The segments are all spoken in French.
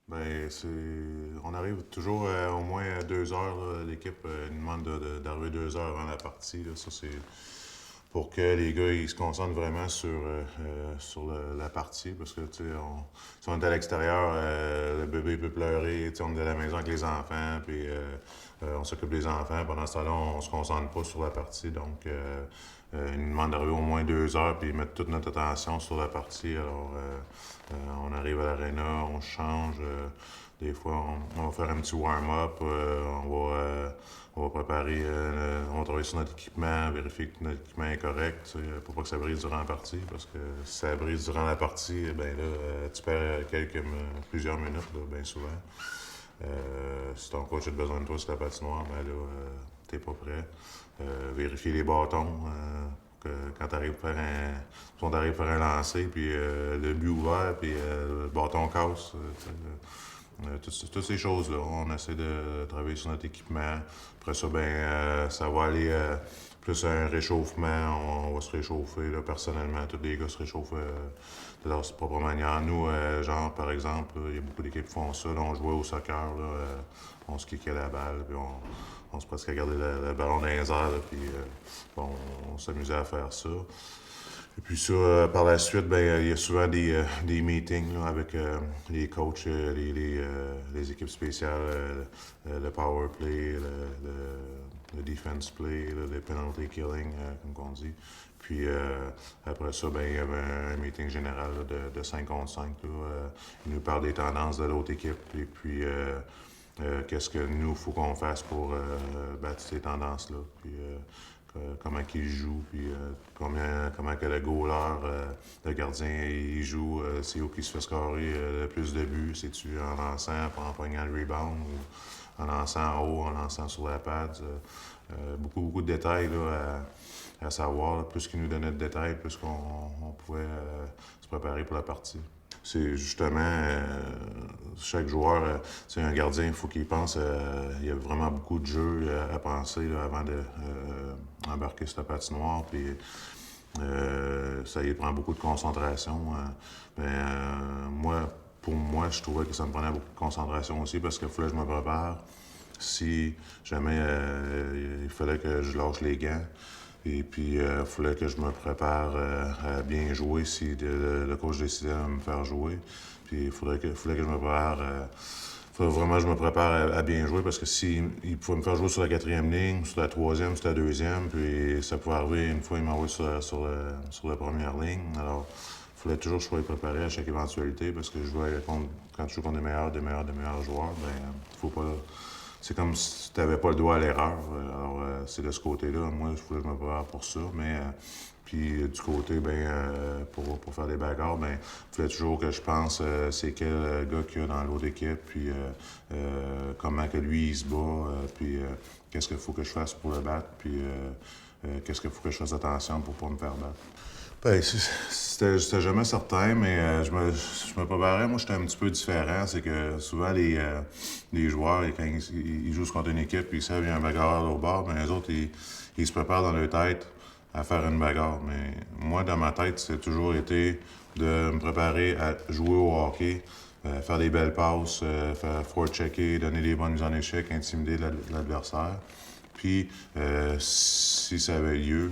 On arrive toujours au moins à 2 heures. Là. L'équipe nous demande d'arriver 2 heures avant la partie. Là. Ça, c'est pour que les gars ils se concentrent vraiment sur la partie. Parce que, tu sais, si on est à l'extérieur, le bébé peut pleurer. Tu sais, on est à la maison avec les enfants, puis on s'occupe des enfants. Pendant ce temps-là, on se concentre pas sur la partie. Donc, ils nous demandent d'arriver au moins 2 heures, puis mettre toute notre attention sur la partie. Alors, on arrive à l'aréna, on change. Des fois, on va faire un petit warm-up. On va préparer, on va travailler sur notre équipement, vérifier que notre équipement est correct, tu sais, pour pas que ça brise durant la partie. Parce que si ça brise durant la partie, ben là, tu perds plusieurs minutes, là, bien souvent. Si ton coach a besoin de toi sur la patinoire, ben là, t'es pas prêt. Vérifier les bâtons. Quand tu arrives à faire si on arrive à faire un lancer, puis le but ouvert, puis le bâton casse. Toutes ces choses-là, on essaie de travailler sur notre équipement. Après ça, ça va aller plus à un réchauffement. On va se réchauffer, là, personnellement. Tous les gars se réchauffent de leur propre manière. Nous, genre, par exemple, il y a beaucoup d'équipes qui font ça. Là, on jouait au soccer, là, on se kickait la balle, puis on se presque regardait le ballon dans les airs, là, puis on s'amusait à faire ça. Et puis ça, par la suite, il y a souvent des meetings là, avec les coachs, les équipes spéciales, le power play, le defense play, là, le penalty killing, comme on dit. Puis après ça, il y avait un meeting général là, de 5 contre 5. Là, ils nous parlent des tendances de l'autre équipe et puis qu'est-ce que nous, il faut qu'on fasse pour battre ces tendances-là. Puis comment qu'il joue, puis comment que le goaler, le gardien, il joue, c'est où qu'il se fait scorer le plus de buts, c'est-tu en lançant, en pognant le rebound, ou en lançant en haut, en lançant sur la pad. Beaucoup de détails là, à savoir. Plus qu'il nous donnait de détails, plus qu'on pouvait se préparer pour la partie. C'est justement chaque joueur, c'est un gardien, il faut qu'il pense. Il y a vraiment beaucoup de jeux à penser là, avant d'embarquer sur la patinoire. Puis ça y prend beaucoup de concentration. Pour moi, je trouvais que ça me prenait beaucoup de concentration aussi parce qu'il fallait que je me prépare. Si jamais il fallait que je lâche les gants, et puis, il fallait que je me prépare à bien jouer si le coach décidait de me faire jouer. Puis, il fallait que je me prépare. Faut vraiment que je me prépare à bien jouer parce que il pouvait me faire jouer sur la quatrième ligne, sur la troisième, sur la deuxième, puis ça pouvait arriver une fois, il m'envoie sur la première ligne. Alors, il fallait toujours que je sois préparé à chaque éventualité parce que quand je joue contre des meilleurs joueurs, faut pas. C'est comme si tu n'avais pas le droit à l'erreur. Alors, c'est de ce côté-là. Moi, je voulais me préparer pour ça. Mais, puis, du côté, pour faire des bagarres, il fallait toujours que je pense c'est quel gars qu'il y a dans l'autre équipe, puis comment que lui, il se bat, puis qu'est-ce qu'il faut que je fasse pour le battre, puis qu'est-ce qu'il faut que je fasse attention pour pas me faire battre. C'était jamais certain, mais je me préparais. Moi, j'étais un petit peu différent. C'est que souvent, les joueurs, quand ils jouent contre une équipe, ils savent qu'il y a un bagarreur au bord, mais les autres, ils se préparent dans leur tête à faire une bagarre. Mais moi, dans ma tête, c'est toujours été de me préparer à jouer au hockey, faire des belles passes, faire forechecker, donner des bonnes mises en échec, intimider l'adversaire. Puis, si ça avait lieu,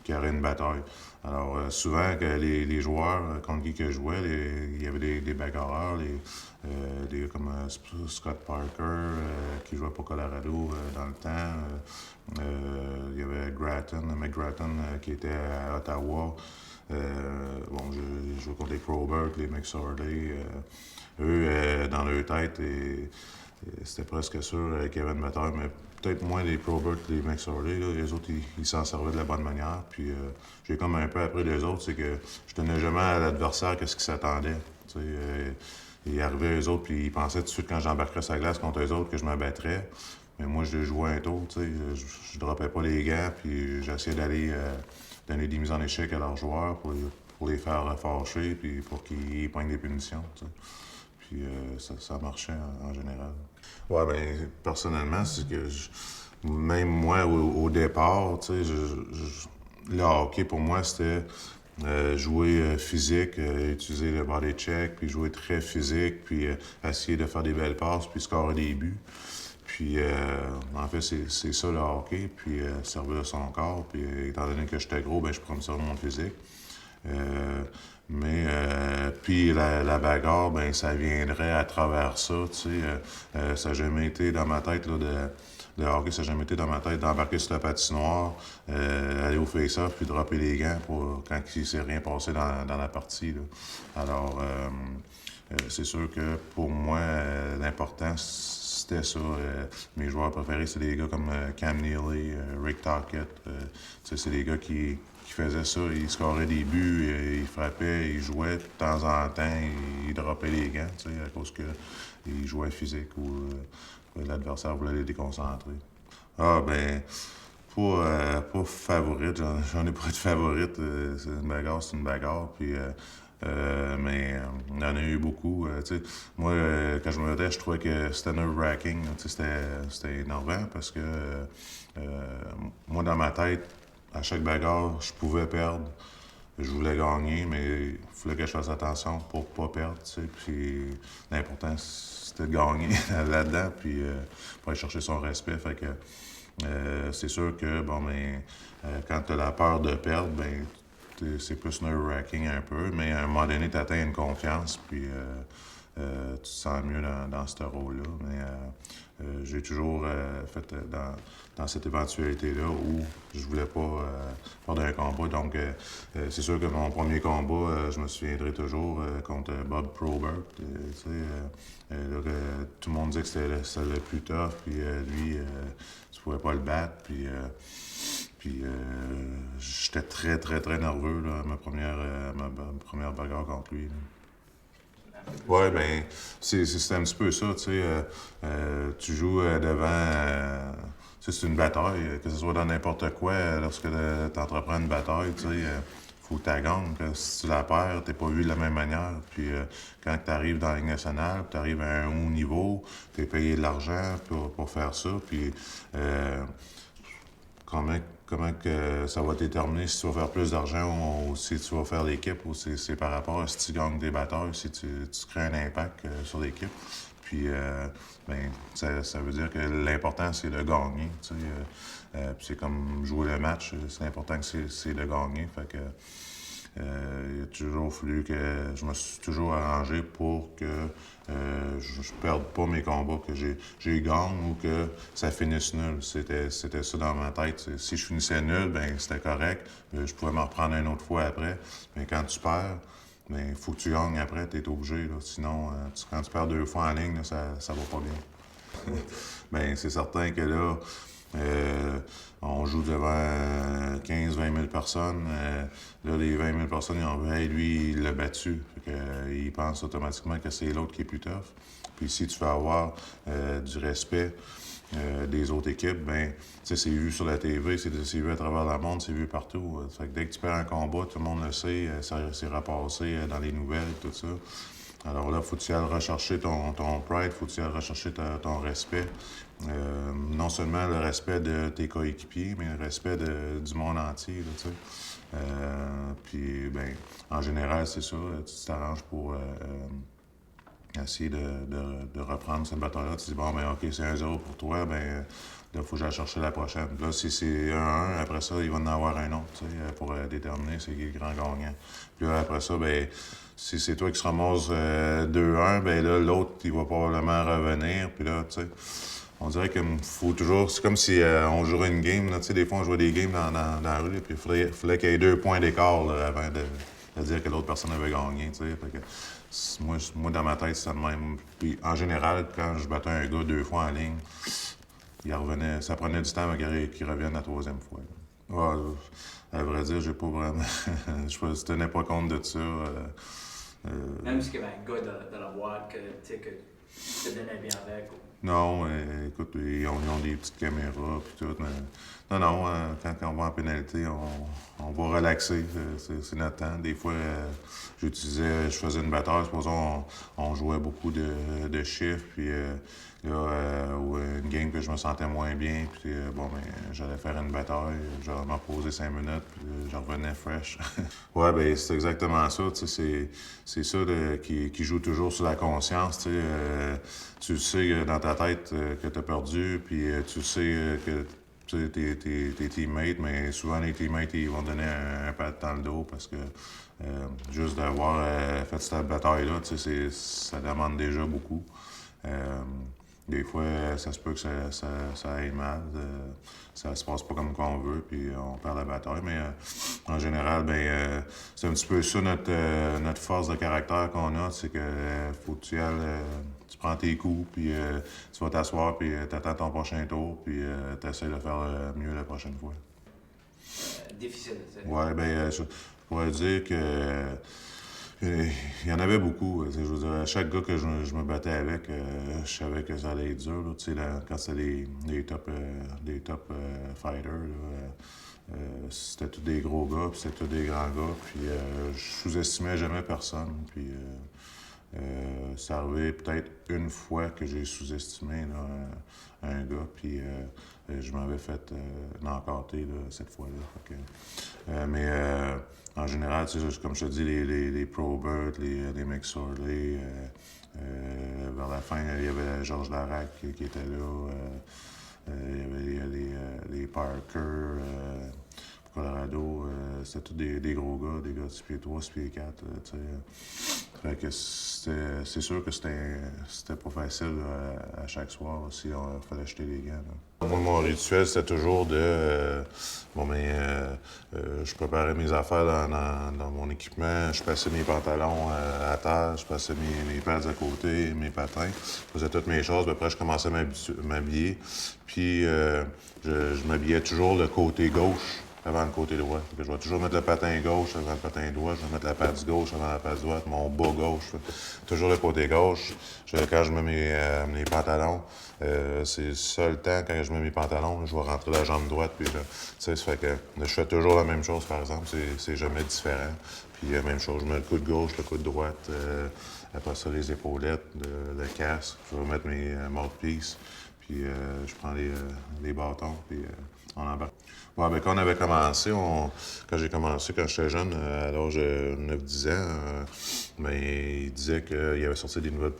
qu'il y aurait une bataille. Alors, souvent, que les joueurs contre qui que je jouais, il y avait des bagarreurs, des gars comme Scott Parker, qui jouait pour Colorado dans le temps. Il y avait Mike Gratton, qui était à Ottawa. J'ai joué contre les Probert, les McSorley. Eux, dans leur tête, c'était presque sûr qu'il y avait une bataille, mais peut-être moins les Probert, les McSorley. Les autres, ils s'en servaient de la bonne manière. Puis j'ai comme un peu appris les autres, c'est que je tenais jamais à l'adversaire qu'est-ce qui s'attendait. Ils arrivaient eux autres, puis ils pensaient tout de suite quand j'embarquerais sa glace contre eux autres que je me battrais. Mais moi, je jouais un tour, je droppais pas les gants, puis j'essayais d'aller donner des mises en échec à leurs joueurs pour les faire fâcher, puis pour qu'ils prennent des punitions. T'sais. Puis ça marchait en général. Ouais, personnellement, c'est que même moi, au départ, le hockey, pour moi, c'était jouer physique, utiliser le body check, puis jouer très physique, puis essayer de faire des belles passes, puis scorer des buts. Puis, en fait, c'est ça le hockey, puis servir son corps. Puis, étant donné que j'étais gros, ben je prends ça mon physique. Puis la bagarre, ben ça viendrait à travers ça, tu sais. Ça n'a jamais été dans ma tête là, de hockey, ça n'a jamais été dans ma tête d'embarquer sur la patinoire, aller au face-off, puis dropper les gants pour quand il ne s'est rien passé dans la partie. Là. Alors, c'est sûr que pour moi, l'important, c'était ça. Mes joueurs préférés, c'est des gars comme Cam Neely, Rick Tocchet. C'est des gars qui faisaient ça. Ils scoraient des buts, ils frappaient, ils jouaient de temps en temps, ils droppaient les gants, à cause qu'ils jouaient physique ou l'adversaire voulait les déconcentrer. Ah, ben, pas favorite, j'en ai pas de favorite. C'est une bagarre, c'est une bagarre. Puis, mais on en a eu beaucoup. Moi, quand je me mettais, je trouvais que c'était nerve-wracking. C'était énervant parce que moi, dans ma tête, à chaque bagarre, je pouvais perdre. Je voulais gagner, mais il fallait que je fasse attention pour pas perdre. Puis l'important, c'était de gagner là-dedans, puis pour aller chercher son respect. Fait que c'est sûr que, quand tu as la peur de perdre, ben c'est plus nerve-wracking un peu, mais à un moment donné, tu atteins une confiance, puis tu te sens mieux dans ce rôle-là. Mais j'ai toujours fait dans cette éventualité-là où je voulais pas perdre un combat. Donc, c'est sûr que mon premier combat, je me souviendrai toujours contre Bob Probert. Tout le monde disait que c'était le plus tough, puis lui, tu pouvais pas le battre. Puis j'étais très, très, très nerveux là, ma première bagarre contre lui. Ouais, ben, c'est un petit peu ça, tu sais. Tu joues devant. Tu sais, c'est une bataille, que ce soit dans n'importe quoi, lorsque tu entreprends une bataille, tu sais, faut que tu gagnes. Si tu la perds, t'es pas vu de la même manière. Puis quand tu arrives dans la Ligue nationale, tu arrives à un haut niveau, tu es payé de l'argent pour faire ça. Puis comment que ça va déterminer si tu vas faire plus d'argent ou si tu vas faire l'équipe ou si c'est par rapport à si tu gagnes des batailles, si tu crées un impact sur l'équipe. Puis, ça veut dire que l'important, c'est de gagner. Puis c'est comme jouer le match, c'est important que c'est de gagner. Fait que, il a toujours fallu que je me suis toujours arrangé pour que je perde pas mes combats, que j'ai gagne ou que ça finisse nul. C'était ça dans ma tête. Si je finissais nul, ben c'était correct. Je pouvais m'en reprendre une autre fois après. Mais quand tu perds, ben il faut que tu gagnes après, tu es obligé. Là. Sinon, quand tu perds 2 fois en ligne, là, ça va pas bien. Ben c'est certain que là, on joue devant 15-20 000 personnes. Là, les 20 000 personnes, ils ont vu, hey, lui, il l'a battu. Fait que, ils pensent automatiquement que c'est l'autre qui est plus tough. Puis si tu veux avoir du respect des autres équipes, ben, tu sais, c'est vu sur la TV, c'est vu à travers le monde, c'est vu partout. Fait que dès que tu perds un combat, tout le monde le sait, c'est repassé dans les nouvelles, tout ça. Alors là, faut que tu ailles rechercher ton pride, faut que tu ailles rechercher ton respect. Non seulement le respect de tes coéquipiers, mais le respect du monde entier, là, tu sais. Puis, ben, en général, c'est ça. Tu t'arranges pour essayer de reprendre cette bataille-là. Tu dis, bon, ben, OK, c'est 1-0 pour toi, ben, là, il faut que j'aille chercher la prochaine. Puis là, si c'est 1-1, après ça, il va en avoir un autre, tu sais, pour déterminer c'est qui le grand gagnant. Puis là, après ça, ben, si c'est toi qui se ramasse 2-1, ben là, l'autre, il va probablement revenir. Puis là, tu sais, on dirait qu'il faut toujours. C'est comme si on jouerait une game. Là, tu sais, des fois, on jouait des games dans la rue, puis il fallait qu'il y ait 2 points d'écart là, avant de dire que l'autre personne avait gagné. Tu sais, fait que, moi, dans ma tête, c'est ça de même. Puis en général, quand je battais un gars 2 fois en ligne, il revenait, ça prenait du temps avant qu'il revienne la 3e fois. Ouais, à vrai dire, j'ai pas vraiment. Je tenais pas compte de ça. Même s'il y avait un gars dans la boîte que Tu te donnais bien avec? Non, écoute, ils ont des petites caméras puis tout. Mais non, quand on va en pénalité, on va relaxer. C'est notre temps. Des fois, je faisais une bataille, supposons, on jouait beaucoup de chiffres, puis là, ou une game que je me sentais moins bien, puis bon, ben, j'allais faire une bataille, j'allais m'en poser 5 minutes, puis je revenais fresh. Ouais, ben, c'est exactement ça, tu sais, c'est ça qui joue toujours sur la conscience, tu sais. Tu sais dans ta tête que tu as perdu, puis tu sais que tu sais, tes teammates, mais souvent les teammates, ils vont donner un pat dans le dos parce que juste d'avoir fait cette bataille-là, tu sais, ça demande déjà beaucoup. Euh, des fois, ça se peut que ça aille mal. Ça se passe pas comme qu'on veut, puis on perd la bataille. Mais en général, ben, c'est un petit peu ça notre force de caractère qu'on a, c'est que faut que tu y ailles, tu prends tes coups, puis tu vas t'asseoir, puis tu attends ton prochain tour, puis tu essaies de faire mieux la prochaine fois. Difficile, tu sais. Ouais, ben, je pourrais dire que il y en avait beaucoup. Je veux dire, chaque gars que je me battais avec, je savais que ça allait être dur. Là, tu sais, quand c'était des top fighters, là, c'était tous des gros gars, puis c'était tous des grands gars. Puis je sous-estimais jamais personne. Puis c'est arrivé peut-être une fois que j'ai sous-estimé là, un gars, puis je m'avais fait knockoter cette fois-là. Mais en général, tu sais, comme je te dis, les Probert, les Mick Sorley, vers la fin, il y avait Georges Larac qui était là. Il y avait les Parker, Colorado. C'était tous des gros gars, des gars de 6 pieds 3, 6 pieds 4. Tu sais. Fait que c'est sûr que c'était pas facile à chaque soir si on fallait jeter les gants. Là. Moi, mon rituel, c'était toujours de. Bon, mais je préparais mes affaires dans mon équipement. Je passais mes pantalons à terre, je passais mes pads à côté, mes patins. Je faisais toutes mes choses. Puis après, je commençais à m'habiller. Puis, je m'habillais toujours le côté gauche avant le côté droit. Je vais toujours mettre le patin gauche avant le patin droit. Je vais mettre la patte gauche avant la patte droite. Mon bas gauche. Toujours le côté gauche. Quand je mets mes pantalons, c'est le seul temps quand je mets mes pantalons, je vais rentrer la jambe droite. Puis, tu sais, ça fait que je fais toujours la même chose, par exemple. C'est jamais différent. Puis, même chose, je mets le coude gauche, le coude droite. Après ça, les épaulettes, le casque. Je vais mettre mes mouthpieces. Puis je prends les bâtons, puis on embarque. Ouais, ben, quand on avait commencé, quand j'ai commencé, quand j'étais jeune, à l'âge de 9-10 ans, ben, il disait qu'il avait sorti des nouvelles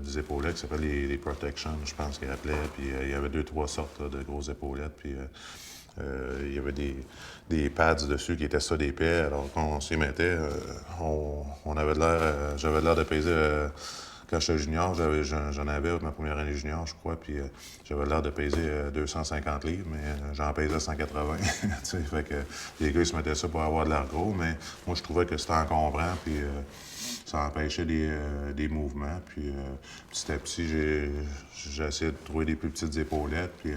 des épaulettes qui s'appellent les Protection, je pense qu'il appelait. Puis il y avait 2-3 sortes là, de grosses épaulettes. Puis il y avait des pads dessus qui étaient ça d'épais. Alors quand on s'y mettait, on avait de l'air, j'avais de l'air de peser. Quand j'étais junior, j'en avais ma première année junior, je crois, puis j'avais l'air de peser 250 livres, mais j'en pesais 180. Fait que les gars, ils se mettaient ça pour avoir de l'air gros, mais moi, je trouvais que c'était encombrant, puis ça empêchait des mouvements. Puis petit à petit, j'ai essayé de trouver des plus petites épaulettes, puis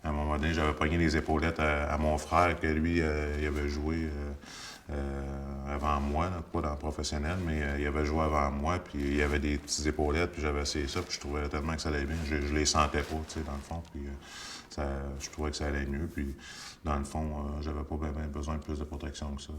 à un moment donné, j'avais pogné les épaulettes à mon frère, que lui, il avait joué avant moi, là, pas dans le professionnel, mais il avait joué avant moi, puis il y avait des petites épaulettes, puis j'avais essayé ça, puis je trouvais tellement que ça allait bien. Je les sentais pas, tu sais, dans le fond, puis je trouvais que ça allait mieux, puis dans le fond, j'avais pas besoin de plus de protection que ça.